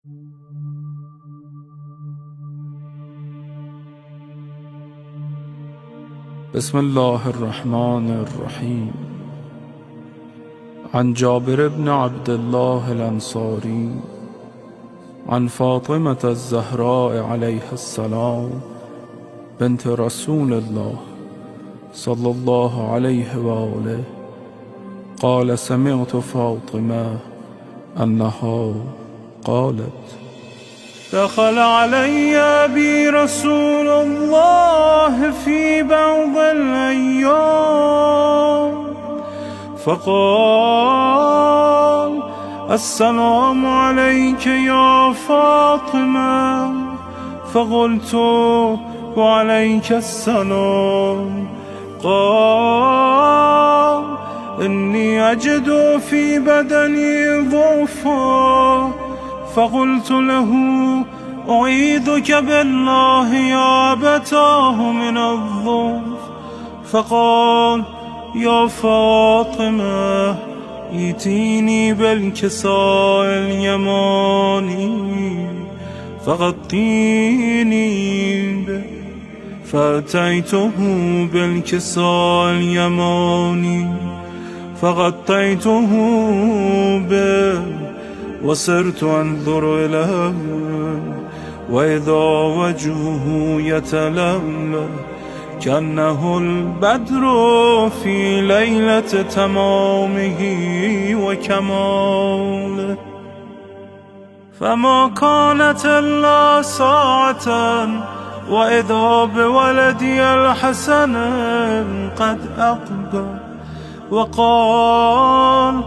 بسم الله الرحمن الرحيم. عن جابر بن عبد الله الأنصاري عن فاطمة الزهراء عليها السلام بنت رسول الله صلى الله عليه وآله قال: سمعت فاطمة أنها قالت: دخل علي أبي رسول الله في بعض الأيام فقال: السلام عليك يا فاطمة. فقلت: وعليك السلام. قال: إني أجد في بدني ضعفا. فقلت له: أعيذك بالله يا أبتاه من الضعف. فقال: يا فاطمة، ائتيني بالكساء اليماني فغطيني به. فأتيته بالكساء اليماني فغطيته به وصرت أنظر إليه وإذا وجهه يتلمع كأنه البدر في ليلة تمامه وكماله. فما كانت إلا ساعة وإذا بولدي الحسن قد أقبل وقال: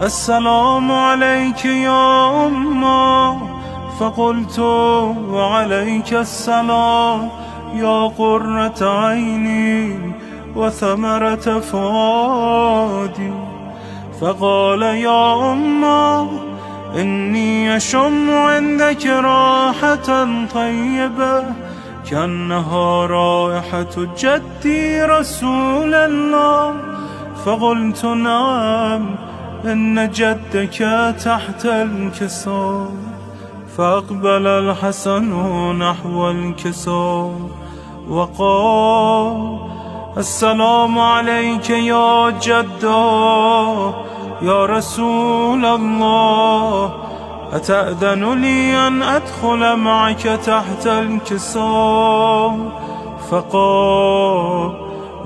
السلام عليك يا أمه. فقلت: وعليك السلام يا قرة عيني وثمرة فؤادي. فقال: يا أمه، إني أشم عندك راحة طيبة كأنها رائحة جدي رسول الله. فقلت: نعم، إن جدك تحت الكساء. فأقبل الحسن نحو الكساء وقال: السلام عليك يا جدا يا رسول الله، أتأذن لي أن أدخل معك تحت الكساء؟ فقال: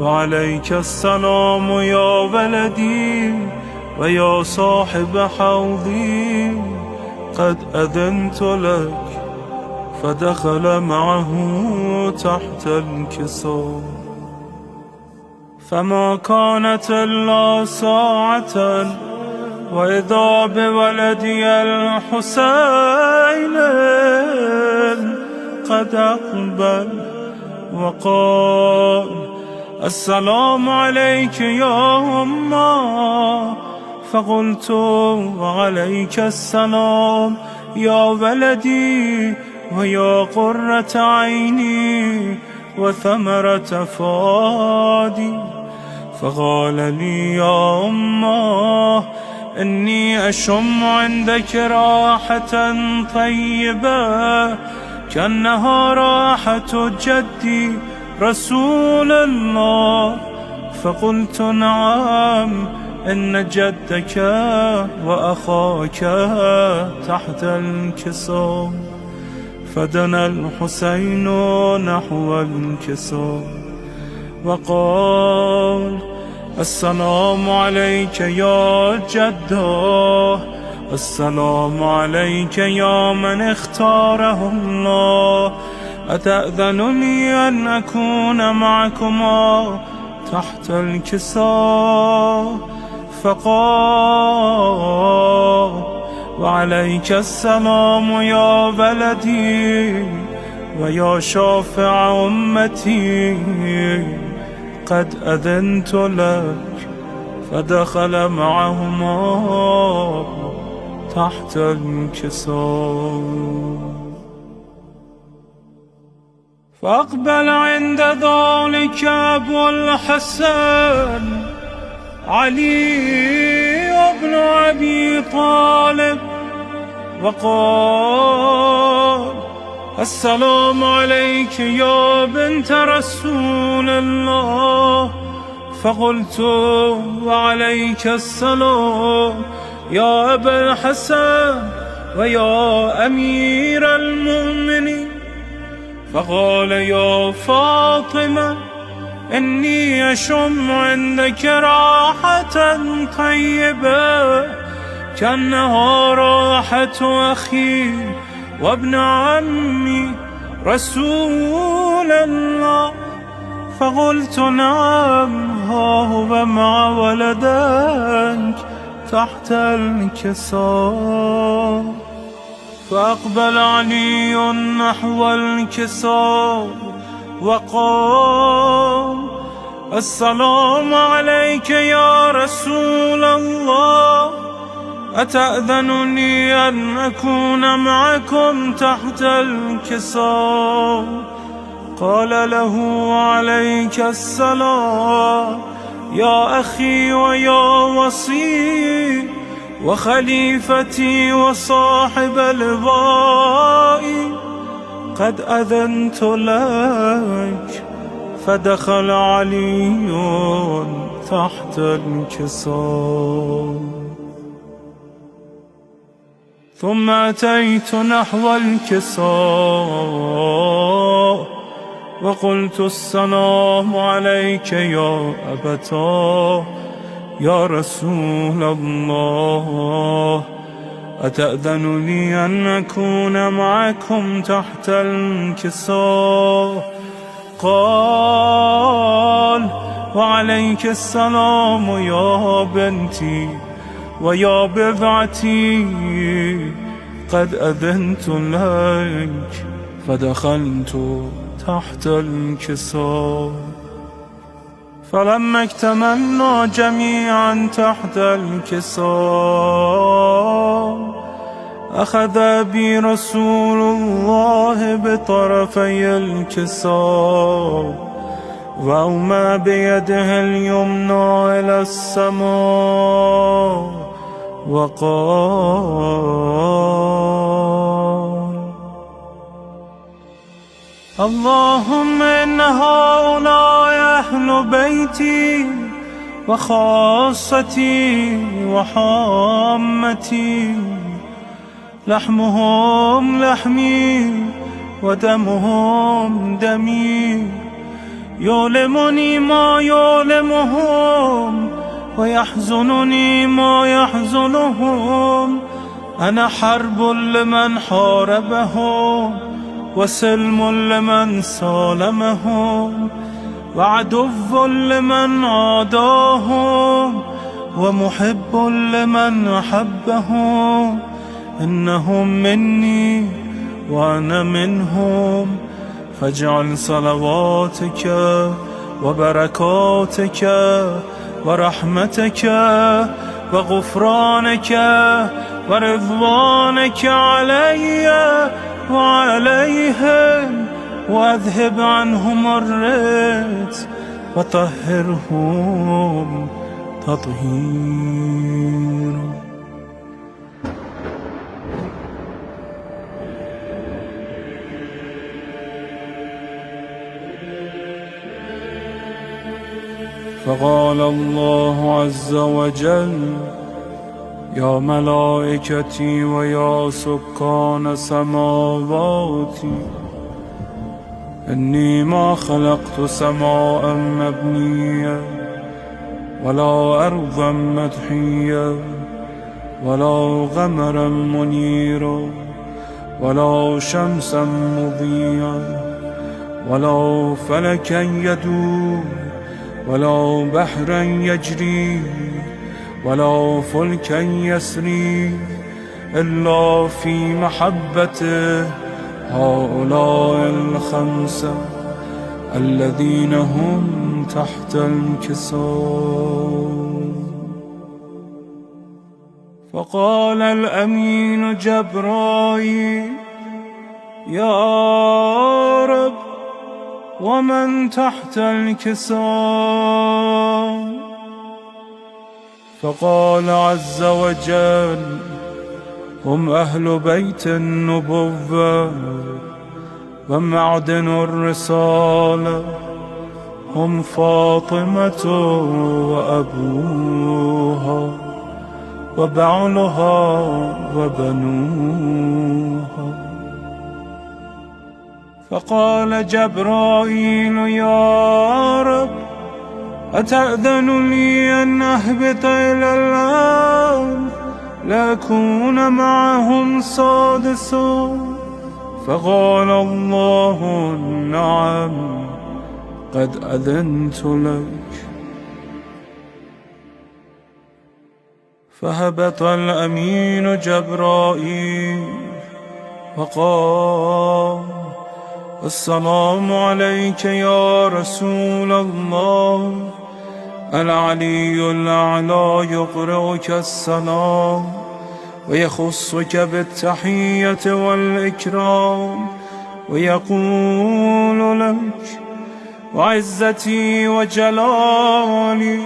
وعليك السلام يا ولدي ويا صاحب حوضي، قد أذنت لك. فدخل معه تحت الكساء. فما كانت إلا ساعة وإذا بولدي الحسين قد أقبل وقال: السلام عليك يا أمه. فقلت: وعليك السلام يا ولدي ويا قرة عيني وثمرة فؤادي. فقال لي: يا أمه، إني أشم عندك راحة طيبة كأنها راحة جدي رسول الله. فقلت: نعم، إن جدك وأخاك تحت الكساء. فدنا الحسين نحو الكساء وقال: السلام عليك يا جده، السلام عليك يا من اختاره الله، أتأذن لي أن أكون معكما تحت الكساء؟ فقال: وعليك السلام يا ولدي ويا شافع أمتي، قد أذنت لك. فدخل معهما تحت الكساء. فأقبل عند ذلك أبو الحسن علي بن أبي طالب وقال: السلام عليك يا بنت رسول الله. فقلت: وعليك السلام يا أبا الحسن ويا أمير المؤمنين. فقال: يا فاطمة، إني أشم عندك راحة طيبة كأنها راحة أخي وابن عمي رسول الله. فقلت: نعم، ها هو مع ولدك تحت الكساء. فأقبل علي نحو الكساء وقال: السلام عليك يا رسول الله، أتأذنني أن أكون معكم تحت الكساء؟ قال له: عليك السلام يا أخي ويا وصي وخليفتي وصاحب لوائي، قد أذنت لك. فدخل علي تحت الكساء. ثم أتيت نحو الكساء وقلت: السلام عليك يا أبتاه يا رسول الله، أتأذن لي أن أكون معكم تحت الكساء؟ قال: وعليك السلام يا بنتي ويا بضعتي، قد أذنت لك. فدخلت تحت الكساء. فلما اكتملنا جميعا تحت الكساء، أخذ بي رسول الله بطرفي الكساء وأومى بيده اليمنى إلى السماء وقال: اللهم إن هؤلاء أهل بيتي وخاصتي وحامتي، لحمهم لحمي ودمهم دمي، يؤلمني ما يؤلمهم ويحزنني ما يحزنهم. أنا حرب لمن حاربهم وسلم لمن سالمهم وعدو لمن عاداهم ومحب لمن أحبهم. إنهم مني وأنا منهم، فاجعل صلواتك وبركاتك ورحمتك وغفرانك ورضوانك علي وعليهم، وأذهب عنهم الرجس وطهرهم تطهيرا. فقال الله عز وجل: يا ملائكتي ويا سكان سماواتي، إني ما خلقت سماء مبنية ولا أرضا مدحية ولا قمرا منيرا ولا شمسا مضيئا ولا فلكا يدور ولا بحرا يجري ولا فلكا يسري إلا في محبته هؤلاء الخمسة الذين هم تحت الكساء. فقال الأمين جبرائيل: يا رب، ومن تحت الكساء؟ فقال عز وجل: هم أهل بيت النبوة ومعدن الرسالة، هم فاطمة وأبوها وبعلها وبنوها. فقال جبرائيل يا رب أتأذن لي أن أهبط إلى الأرض لأكون معهم سادسا؟ فقال الله نعم قد أذنت لك. فهبط الأمين جبرائيل وقال السلام عليك يا رسول الله. العلي الأعلى يقرئك السلام ويخصك بالتحية والإكرام ويقول لك وعزتي وجلالي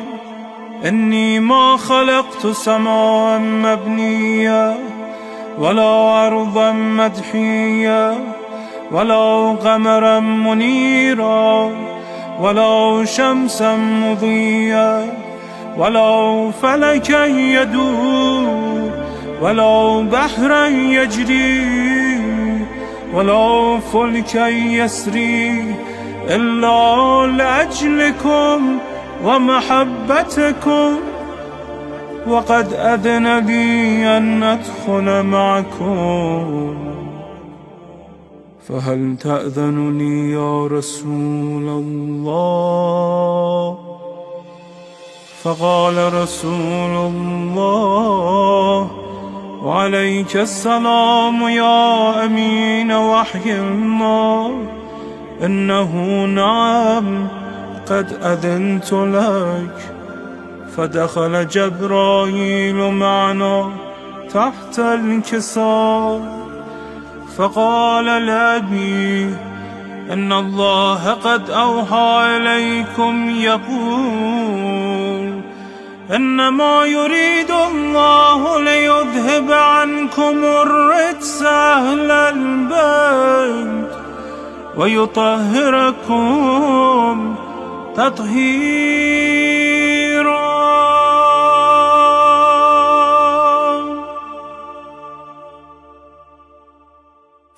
إني ما خلقت سماء مبنية ولا أرضا مدحية ولا قمرا منيرا ولا شمسا مضيا ولا فلكا يدور ولا بحرا يجري ولا فلكا يسري إلا لأجلكم ومحبتكم، وقد أذن لي أن أدخل معكم، فهل تأذن لي يا رسول الله؟ فقال رسول الله وعليك السلام يا أمين وحي الله، إنه نعم قد أذنت لك. فدخل جبرائيل معنا تحت الكساء فقال لأبي إن الله قد أوحى إليكم يقول إنما يريد الله ليذهب عنكم الرجس أهل البيت ويطهركم تطهيرا.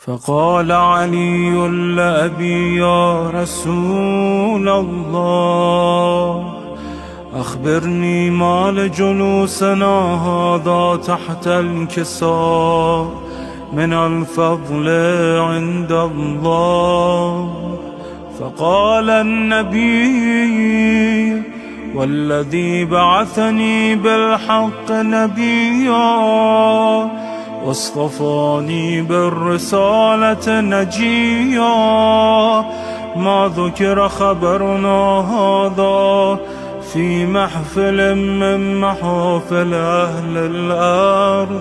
فقال علي لأبي يا رسول الله أخبرني ما لجلوسنا هذا تحت الكساء من الفضل عند الله. فقال النبي والذي بعثني بالحق نبيا واصطفاني بالرسالة نجيا ما ذكر خبرنا هذا في محفل من محافل أهل الأرض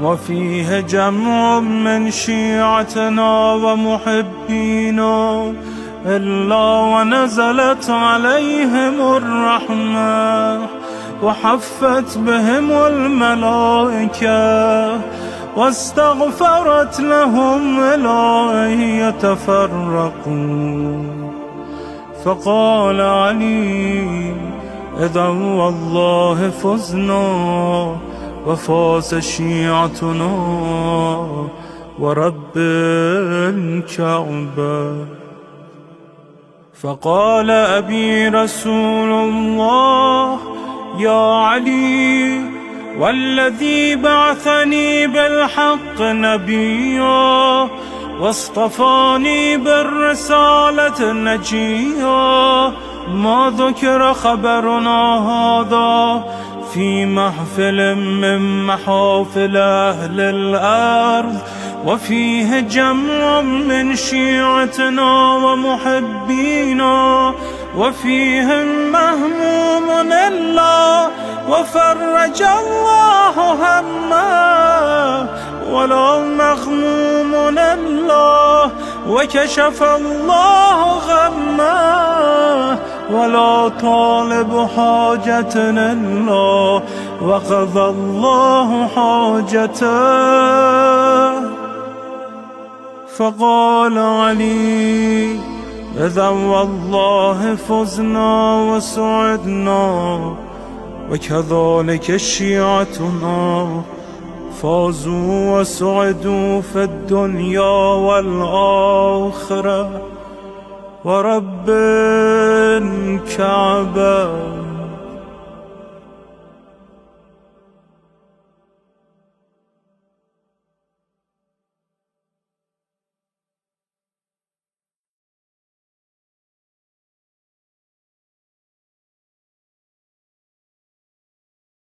وفيه جمع من شيعتنا ومحبينا إلا ونزلت عليهم الرحمة وحفت بهم الملائكة واستغفرت لهم إلى أن يتفرقوا. فقال علي إذا والله فزنا وفاز شيعتنا ورب الكعبة. فقال أبي رسول الله يا علي والذي بعثني بالحق نبيا واصطفاني بالرسالة نجيا ما ذكر خبرنا هذا في محفل من محافل أهل الأرض وفيه جمع من شيعتنا ومحبينا وفيهم مهموم الله وفرج الله همه ولا مغموم الله وكشف الله غمه ولا طالب حاجة الله وقضى الله حاجته. فقال علي: إذا والله فزنا وسعدنا، وكذلك شيعتنا فازوا وسعدوا في الدنيا والآخرة. ورب الكعبة